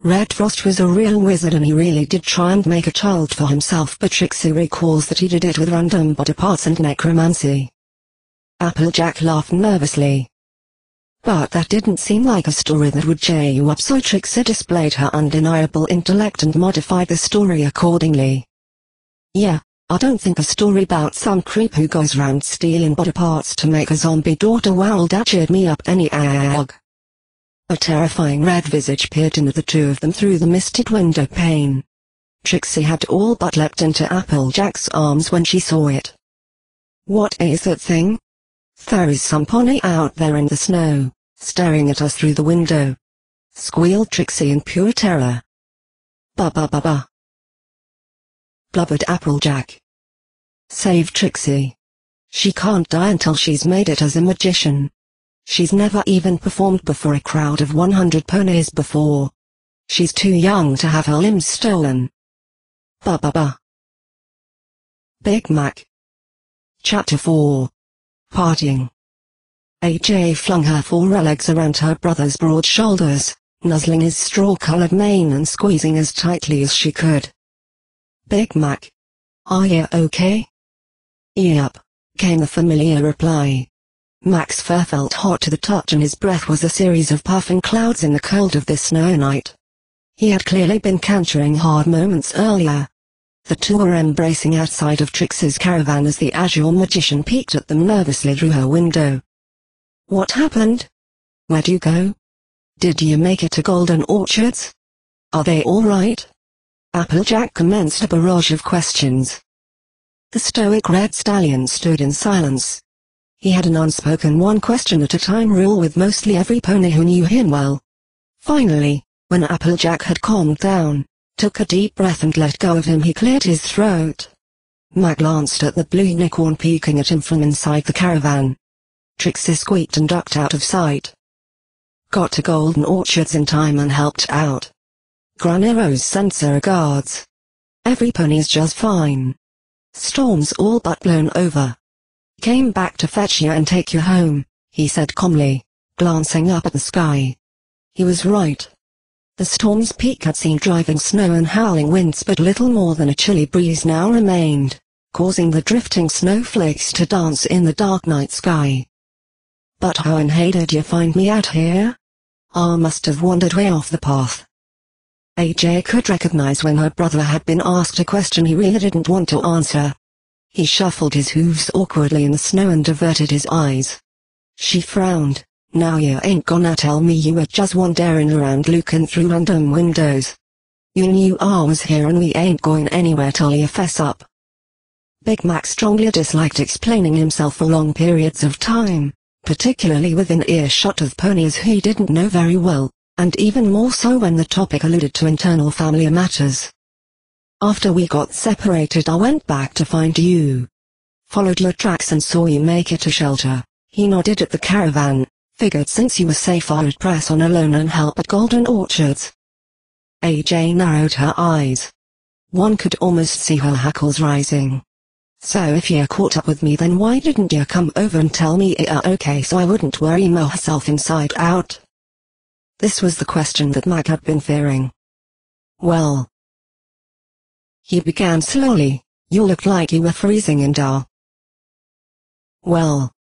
Red Frost was a real wizard and he really did try and make a child for himself, but Trixie recalls that he did it with random body parts and necromancy. Applejack laughed nervously. But that didn't seem like a story that would cheer you up, so Trixie displayed her undeniable intellect and modified the story accordingly. "Yeah, I don't think a story about some creep who goes round stealing body parts to make a zombie daughter wow that cheered me up any ag." A terrifying red visage peered into the two of them through the misted window pane. Trixie had all but leapt into Applejack's arms when she saw it. "What is that thing?" "There is some pony out there in the snow, staring at us through the window," squealed Trixie in pure terror. "Ba-ba-ba-ba," blubbered Applejack. "Save Trixie. She can't die until she's made it as a magician. She's never even performed before a crowd of 100 ponies before. She's too young to have her limbs stolen." Ba-ba-ba. Big Mac. Chapter 4. Partying. AJ flung her forelegs around her brother's broad shoulders, nuzzling his straw-colored mane and squeezing as tightly as she could. "Big Mac. Are you okay?" "Yep," came the familiar reply. Mac's fur felt hot to the touch and his breath was a series of puffing clouds in the cold of this snow night. He had clearly been cantering hard moments earlier. The two were embracing outside of Trixie's caravan as the Azure magician peeked at them nervously through her window. "What happened? Where'd you go? Did you make it to Golden Orchards? Are they all right?" Applejack commenced a barrage of questions. The stoic red stallion stood in silence. He had an unspoken one question at a time rule with mostly every pony who knew him well. Finally, when Applejack had calmed down, took a deep breath and let go of him, he cleared his throat. Mac glanced at the blue unicorn peeking at him from inside the caravan. Trixie squeaked and ducked out of sight. Got to Golden Orchards in time and helped out. Graniro's sends her regards. Every pony's just fine. Storm's all but blown over. Came back to fetch you and take you home, he said calmly, glancing up at the sky. He was right. The storm's peak had seen driving snow and howling winds, but little more than a chilly breeze now remained, causing the drifting snowflakes to dance in the dark night sky. But how in hay did you find me out here? I must have wandered way off the path. AJ could recognize when her brother had been asked a question he really didn't want to answer. He shuffled his hooves awkwardly in the snow and averted his eyes. She frowned. Now you ain't gonna tell me you were just wandering around looking through random windows. You knew I was here and we ain't going anywhere till you fess up. Big Mac strongly disliked explaining himself for long periods of time, particularly within earshot of ponies he didn't know very well, and even more so when the topic alluded to internal family matters. After we got separated, I went back to find you. Followed your tracks and saw you make it to shelter. He nodded at the caravan. Figured since you were safe I'd press on alone and help at Golden Orchards. AJ narrowed her eyes. One could almost see her hackles rising. So if you caught up with me, then why didn't you come over and tell me you're okay so I wouldn't worry myself inside out? This was the question that Mac had been fearing. Well, he began slowly, you looked like you were freezing and well,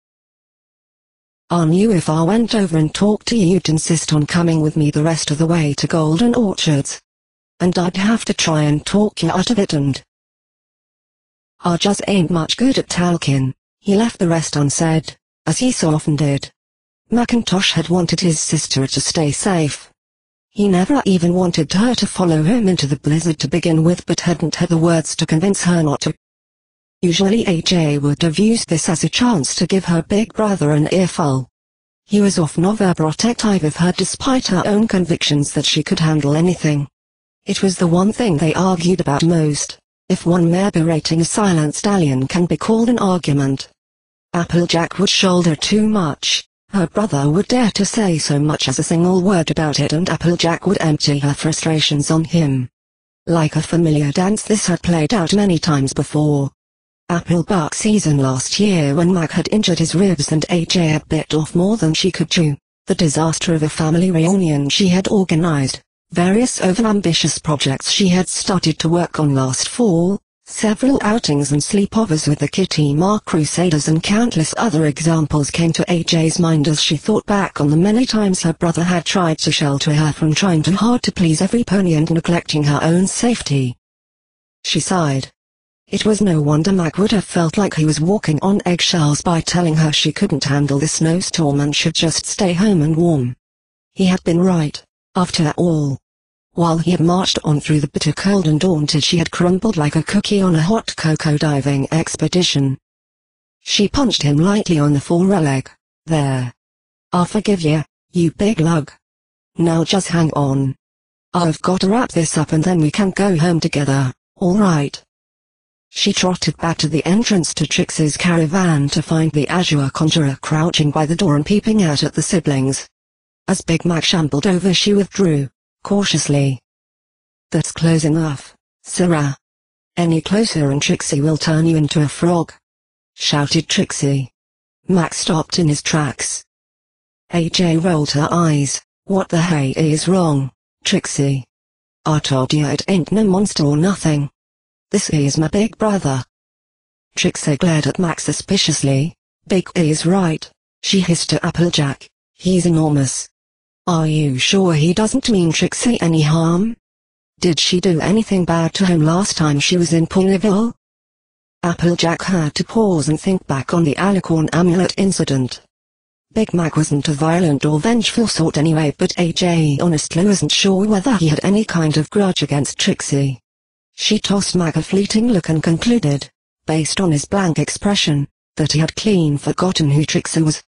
I knew if I went over and talked to you you'd insist on coming with me the rest of the way to Golden Orchards. And I'd have to try and talk you out of it, and I just ain't much good at talking. He left the rest unsaid, as he so often did. Macintosh had wanted his sister to stay safe. He never even wanted her to follow him into the blizzard to begin with, but hadn't had the words to convince her not to. Usually AJ would have used this as a chance to give her big brother an earful. He was often overprotective of her despite her own convictions that she could handle anything. It was the one thing they argued about most, if one mere berating a silent stallion can be called an argument. Applejack would shoulder too much, her brother would dare to say so much as a single word about it, and Applejack would empty her frustrations on him. Like a familiar dance, this had played out many times before. Applebuck season last year when Mac had injured his ribs and AJ had bit off more than she could chew, the disaster of a family reunion she had organized, various overambitious projects she had started to work on last fall, several outings and sleepovers with the Kitty Mark Crusaders, and countless other examples came to AJ's mind as she thought back on the many times her brother had tried to shelter her from trying too hard to please every pony and neglecting her own safety. She sighed. It was no wonder Mac would have felt like he was walking on eggshells by telling her she couldn't handle the snowstorm and should just stay home and warm. He had been right, after all. While he had marched on through the bitter cold and daunted, she had crumbled like a cookie on a hot cocoa diving expedition. She punched him lightly on the foreleg. There. I'll forgive you, you big lug. Now just hang on. I've got to wrap this up and then we can go home together, all right? She trotted back to the entrance to Trixie's caravan to find the Azure Conjurer crouching by the door and peeping out at the siblings. As Big Mac shambled over, she withdrew, cautiously. That's close enough, Sarah. Any closer and Trixie will turn you into a frog, shouted Trixie. Mac stopped in his tracks. AJ rolled her eyes. What the hey is wrong, Trixie? I told you it ain't no monster or nothing. This is my big brother. Trixie glared at Mac suspiciously. Big is right, she hissed to Applejack. He's enormous. Are you sure he doesn't mean Trixie any harm? Did she do anything bad to him last time she was in Ponyville? Applejack had to pause and think back on the alicorn amulet incident. Big Mac wasn't a violent or vengeful sort anyway, but AJ honestly wasn't sure whether he had any kind of grudge against Trixie. She tossed Mac a fleeting look and concluded, based on his blank expression, that he had clean forgotten who Trixie was.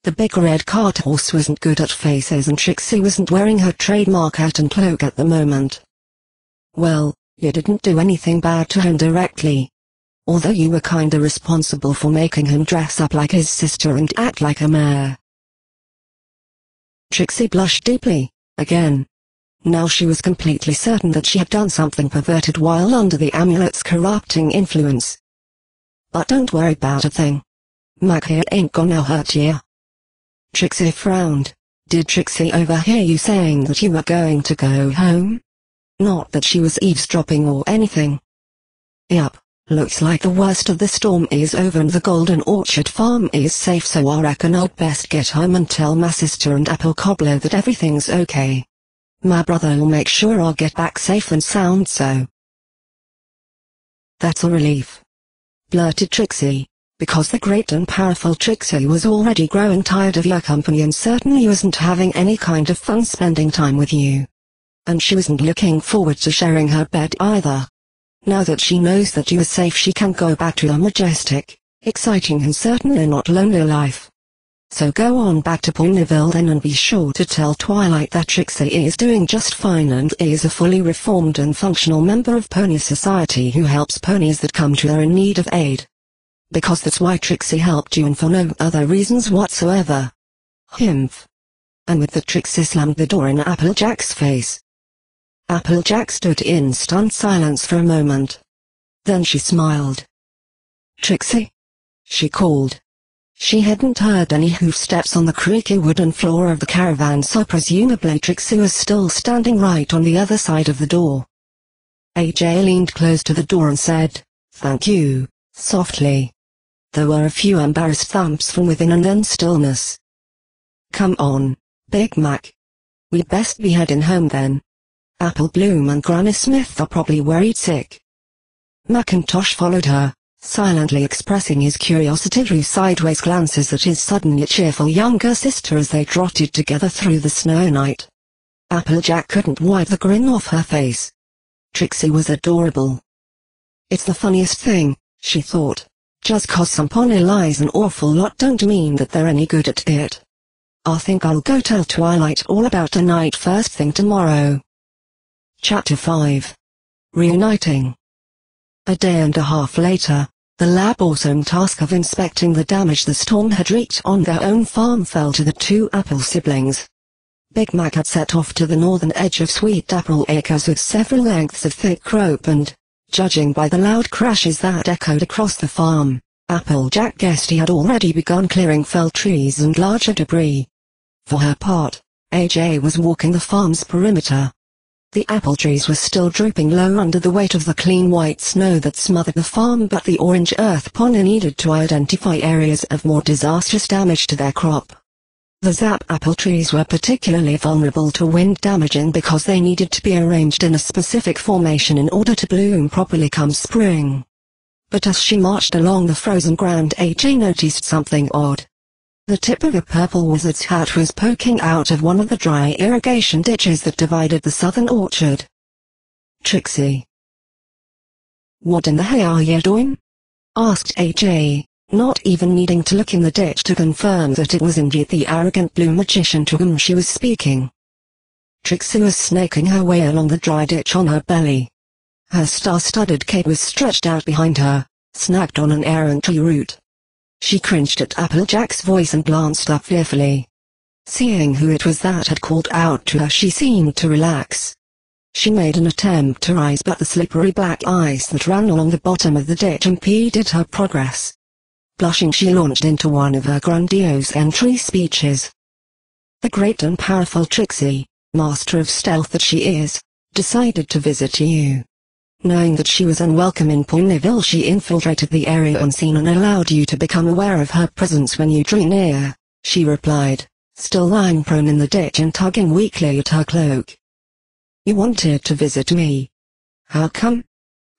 The big red cart horse wasn't good at faces and Trixie wasn't wearing her trademark hat and cloak at the moment. Well, you didn't do anything bad to him directly. Although you were kinda responsible for making him dress up like his sister and act like a mare. Trixie blushed deeply, again. Now she was completely certain that she had done something perverted while under the amulet's corrupting influence. But don't worry about a thing. Mac here ain't gonna hurt ya. Trixie frowned. Did Trixie overhear you saying that you were going to go home? Not that she was eavesdropping or anything. Yup, looks like the worst of the storm is over and the Golden Orchard farm is safe, so I reckon I'd best get home and tell my sister and Apple Cobbler that everything's okay. My brother'll make sure I'll get back safe and sound, so. That's a relief, blurted Trixie, because the great and powerful Trixie was already growing tired of your company and certainly wasn't having any kind of fun spending time with you. And she wasn't looking forward to sharing her bed either. Now that she knows that you are safe, she can go back to a majestic, exciting and certainly not lonely life. So go on back to Ponyville then and be sure to tell Twilight that Trixie is doing just fine and is a fully reformed and functional member of Pony Society who helps ponies that come to her in need of aid. Because that's why Trixie helped you and for no other reasons whatsoever. Himph. And with that Trixie slammed the door in Applejack's face. Applejack stood in stunned silence for a moment. Then she smiled. Trixie? She called. She hadn't heard any hoofsteps on the creaky wooden floor of the caravan, so presumably Trixie was still standing right on the other side of the door. AJ leaned close to the door and said, "Thank you," softly. There were a few embarrassed thumps from within and then stillness. "Come on, Big Mac. We'd best be heading home then. Apple Bloom and Granny Smith are probably worried sick." Macintosh followed her, silently expressing his curiosity through sideways glances at his suddenly cheerful younger sister as they trotted together through the snow night. Applejack couldn't wipe the grin off her face. Trixie was adorable. It's the funniest thing, she thought. Just 'cause some pony lies an awful lot don't mean that they're any good at it. I think I'll go tell Twilight all about tonight first thing tomorrow. Chapter 5. Reuniting. A day and a half later, the laborious task of inspecting the damage the storm had wreaked on their own farm fell to the two Apple siblings. Big Mac had set off to the northern edge of Sweet Apple Acres with several lengths of thick rope and, judging by the loud crashes that echoed across the farm, Applejack guessed he had already begun clearing fell trees and larger debris. For her part, AJ was walking the farm's perimeter. The apple trees were still drooping low under the weight of the clean white snow that smothered the farm, but the orange earth pony needed to identify areas of more disastrous damage to their crop. The Zap apple trees were particularly vulnerable to wind damaging because they needed to be arranged in a specific formation in order to bloom properly come spring. But as she marched along the frozen ground, AJ noticed something odd. The tip of a purple wizard's hat was poking out of one of the dry irrigation ditches that divided the southern orchard. Trixie. "What in the hell are you doing?" asked AJ, not even needing to look in the ditch to confirm that it was indeed the arrogant blue magician to whom she was speaking. Trixie was snaking her way along the dry ditch on her belly. Her star-studded cape was stretched out behind her, snagged on an errant tree root. She cringed at Applejack's voice and glanced up fearfully. Seeing who it was that had called out to her, she seemed to relax. She made an attempt to rise, but the slippery black ice that ran along the bottom of the ditch impeded her progress. Blushing, she launched into one of her grandiose entry speeches. The great and powerful Trixie, master of stealth that she is, decided to visit you. Knowing that she was unwelcome in Ponyville, she infiltrated the area unseen and allowed you to become aware of her presence when you drew near, she replied, still lying prone in the ditch and tugging weakly at her cloak. You wanted to visit me. How come?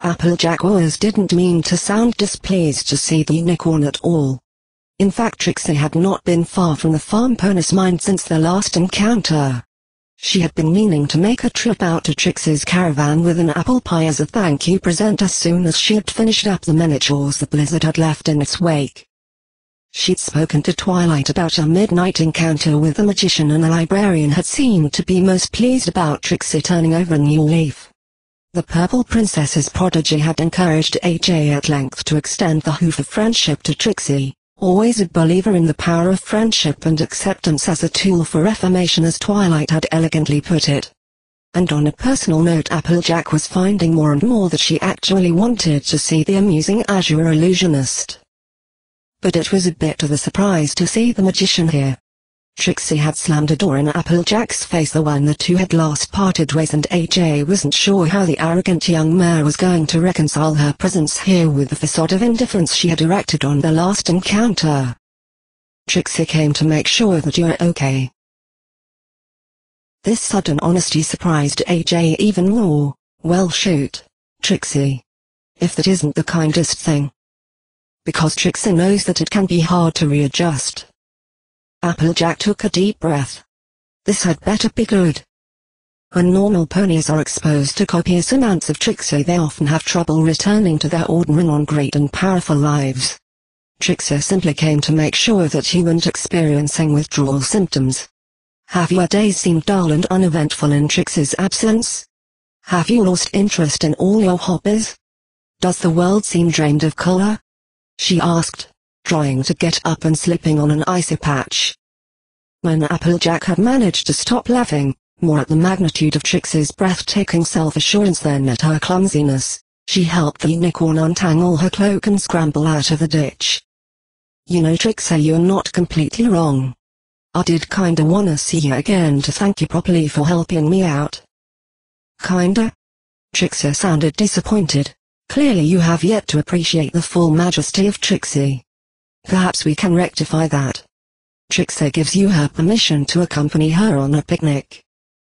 Applejack didn't mean to sound displeased to see the unicorn at all. In fact, Trixie had not been far from the farm pony's mind since their last encounter. She had been meaning to make a trip out to Trixie's caravan with an apple pie as a thank you present as soon as she had finished up the miniatures the blizzard had left in its wake. She'd spoken to Twilight about a midnight encounter with the magician, and the librarian had seemed to be most pleased about Trixie turning over a new leaf. The Purple Princess's prodigy had encouraged AJ at length to extend the hoof of friendship to Trixie, always a believer in the power of friendship and acceptance as a tool for reformation, as Twilight had elegantly put it. And on a personal note, Applejack was finding more and more that she actually wanted to see the amusing Azure illusionist. But it was a bit of a surprise to see the magician here. Trixie had slammed a door in Applejack's face when the two had last parted ways, and AJ wasn't sure how the arrogant young mare was going to reconcile her presence here with the facade of indifference she had erected on their last encounter. Trixie came to make sure that you're okay. This sudden honesty surprised AJ even more. Well, shoot, Trixie. If that isn't the kindest thing. Because Trixie knows that it can be hard to readjust. Applejack took a deep breath. This had better be good. When normal ponies are exposed to copious amounts of Trixie, they often have trouble returning to their ordinary non-great and powerful lives. Trixie simply came to make sure that you weren't experiencing withdrawal symptoms. Have your days seemed dull and uneventful in Trixie's absence? Have you lost interest in all your hobbies? Does the world seem drained of color? She asked, trying to get up and slipping on an icy patch. When Applejack had managed to stop laughing, more at the magnitude of Trixie's breathtaking self-assurance than at her clumsiness, she helped the unicorn untangle her cloak and scramble out of the ditch. You know, Trixie, you're not completely wrong. I did kinda wanna see you again to thank you properly for helping me out. Kinda? Trixie sounded disappointed. Clearly you have yet to appreciate the full majesty of Trixie. Perhaps we can rectify that. Trixie gives you her permission to accompany her on a picnic.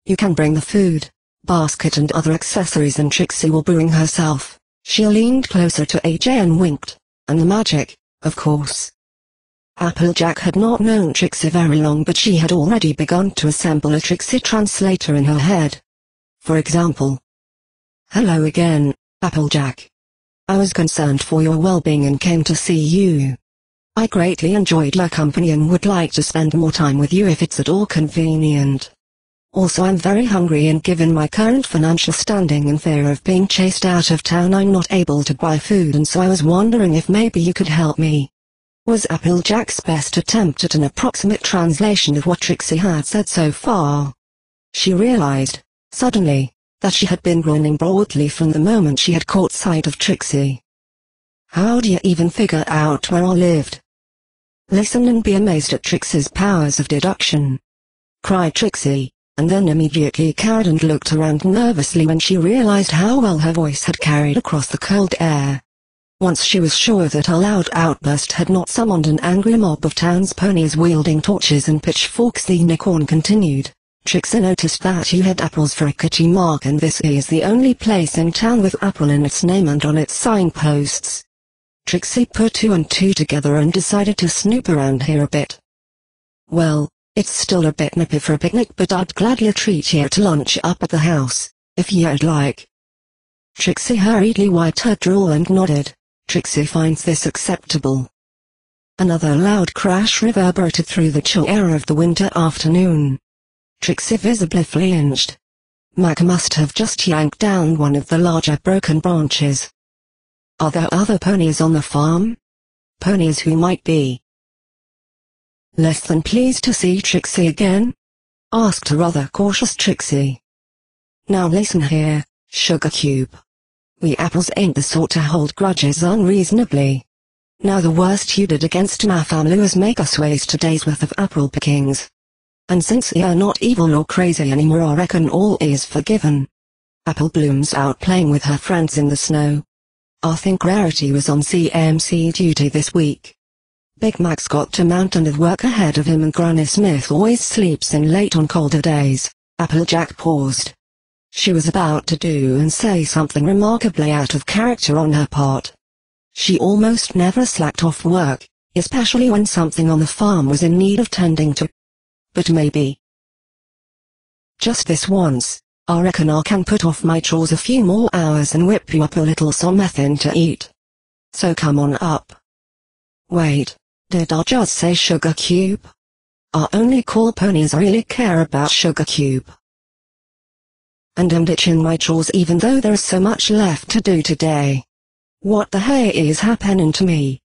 You can bring the food, basket and other accessories, and Trixie will bring herself. She leaned closer to AJ and winked. And the magic, of course. Applejack had not known Trixie very long, but she had already begun to assemble a Trixie translator in her head. For example, hello again, Applejack. I was concerned for your well-being and came to see you. I greatly enjoyed your company and would like to spend more time with you if it's at all convenient. Also, I'm very hungry, and given my current financial standing and fear of being chased out of town, I'm not able to buy food, and so I was wondering if maybe you could help me. Was Applejack's best attempt at an approximate translation of what Trixie had said so far. She realized, suddenly, that she had been grinning broadly from the moment she had caught sight of Trixie. How'd you even figure out where I lived? Listen and be amazed at Trixie's powers of deduction, cried Trixie, and then immediately cowered and looked around nervously when she realized how well her voice had carried across the cold air. Once she was sure that her loud outburst had not summoned an angry mob of townspeople wielding torches and pitchforks, the unicorn continued. Trixie noticed that you had apples for a kitty mark, and this is the only place in town with apple in its name and on its signposts. Trixie put two and two together and decided to snoop around here a bit. Well, it's still a bit nippy for a picnic, but I'd gladly treat you to lunch up at the house, if you'd like. Trixie hurriedly wiped her drool and nodded. Trixie finds this acceptable. Another loud crash reverberated through the chill air of the winter afternoon. Trixie visibly flinched. Mac must have just yanked down one of the larger broken branches. Are there other ponies on the farm? Ponies who might be less than pleased to see Trixie again? Asked a rather cautious Trixie. Now listen here, Sugar Cube. We apples ain't the sort to hold grudges unreasonably. Now the worst you did against my family was make us waste a day's worth of apple pickings. And since you're not evil or crazy anymore, I reckon all is forgiven. Apple Bloom's out playing with her friends in the snow. I think Rarity was on CMC duty this week. Big Mac's got to mountain of work ahead of him, and Granny Smith always sleeps in late on colder days. Applejack paused. She was about to do and say something remarkably out of character on her part. She almost never slacked off work, especially when something on the farm was in need of tending to. But maybe, just this once, I reckon I can put off my chores a few more hours and whip you up a little something to eat. So come on up. Wait, Did I just say sugar cube? Our only cool ponies really care about sugar cube. And I'm ditching my chores even though there's so much left to do today. What the hey is happening to me?